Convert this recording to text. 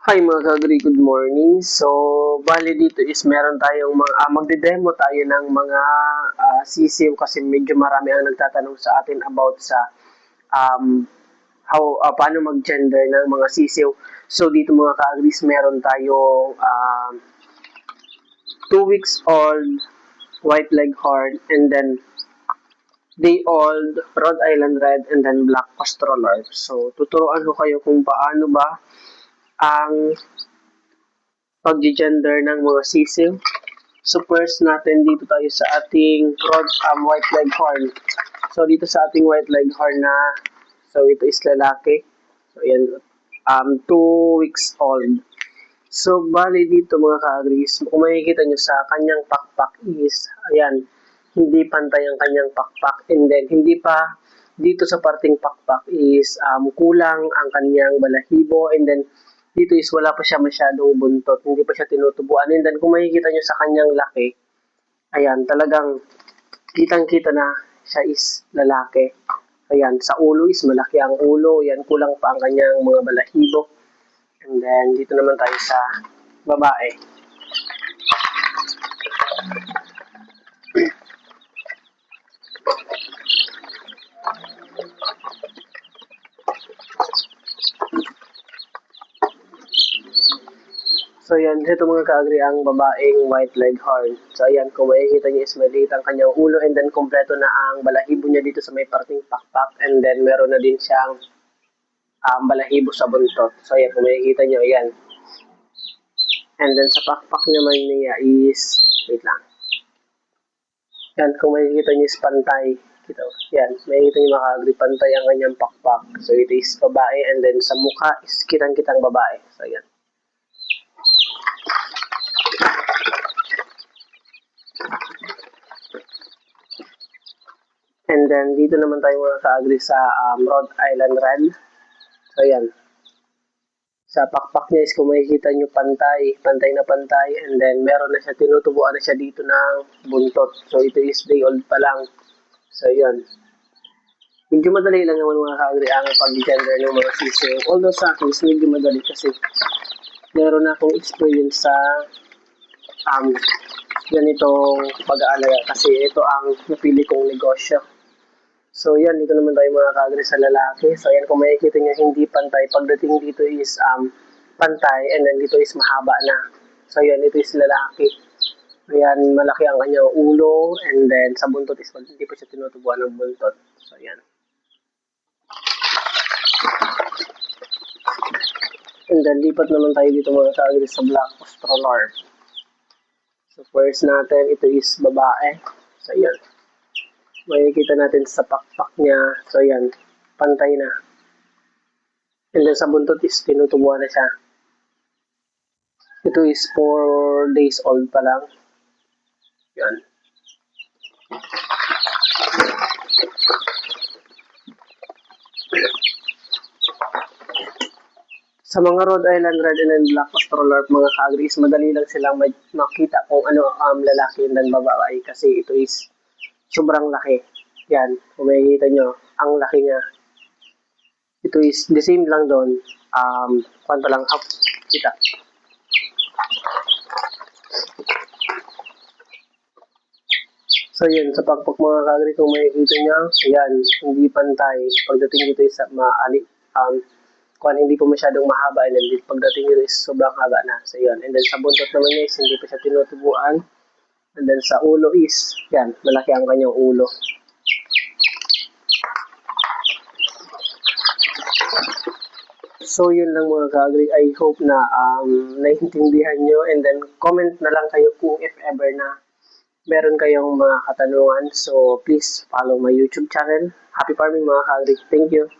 Hi mga kagri, good morning. So, bali dito is meron tayong magde-demo tayo ng mga sisiw kasi medyo marami ang nagtatanong sa atin about sa um, paano mag-gender ng mga sisiw. So, dito mga kagris, meron tayong 2 weeks old white leghorn and then day old Rhode Island Red and then black Australorp. So, tuturuan ko kayo kung paano ba ang pag-gender ng mga sisiw. So first natin dito tayo sa ating white leghorn. So dito sa ating white leghorn na so ito is lalaki. So yan 2 weeks old. So bali dito mga ka-agris, kung makikita nyo sa kanyang pakpak is ayan, hindi pantay ang kanyang pakpak and then hindi pa dito sa parting pakpak is kulang ang kanyang balahibo and then dito is wala pa siya masyadong buntot, hindi pa siya tinutubuan. And then kung makikita nyo sa kanyang laki, ayan, talagang kitang-kita na siya is lalaki. Ayan, sa ulo is malaki ang ulo, yan, kulang pa ang kanyang mga balahibo. And then dito naman tayo sa babae. So yan, ito mga ka-agri ang babaeng white leghorn. So ayan, kung makikita niyo is maliit ang kanyang ulo and then kompleto na ang balahibo niya dito sa may parting pakpak and then meron na din siyang balahibo sa buntot. So ayan, kung makikita niyo, ayan. And then sa pakpak naman niya is, wait lang. Yan, kung makikita niyo is pantay. Ito, yan, makikita niyo mga ka-agri, pantay ang kanyang pakpak. So ito is babae and then sa mukha is kitang-kitang babae. So ayan. And then, dito naman tayo mga ka-agri sa Rhode Island Red. So, yan. Sa pakpak niya is kung makikita nyo pantay na pantay. And then, meron na siya, tinutubuan na siya dito ng buntot. So, ito is day old pa lang. So, yan. Medyo madali lang naman mga ka-agri ang pag-gender ng mga sisiw. Although sa akin, medyo madali kasi meron na akong experience sa ganitong pag-aalaga kasi ito ang napili kong negosyo. So yan, dito naman tayo mga ka-agri sa lalaki. So yan, kung makikita nyo hindi pantay, pagdating dito is pantay and then dito is mahaba na. So yan, ito is lalaki. Ayan, malaki ang kanyang ulo and then sa buntot is hindi pa siya tinutubuan ng buntot. So yan. And then lipat naman tayo dito mga ka-agri sa black Australorp. So first natin, ito is babae. So yan. Makikita natin sa pakpak niya. So, yan. Pantay na. And then, sa buntot is tinutubuan na siya. Ito is 4 days old pa lang. Yan. Sa mga Rhode Island Red and Black Australorp, mga ka-agri, is madali lang silang makita kung ano lalaki and then babae. Kasi ito is sobrang laki. Yan, kung makikita nyo, ang laki niya. Ito is the same lang doon. Kwanto lang up. Kita. So yun, sa pagpag mga ka-agri, kung makikita nyo, yan, hindi pantay. Pagdating dito is hindi po masyadong mahaba and then pagdating dito is sobrang haba na. So yun, and then sa buntot naman niya is hindi pa siya tinutubuan. And then sa ulo is, yan, malaki ang kanyang ulo. So yun lang mga ka-agri, I hope na naiintindihan nyo and then comment na lang kayo kung if ever na meron kayong mga katanungan. So please follow my YouTube channel. Happy farming mga ka-agri. Thank you.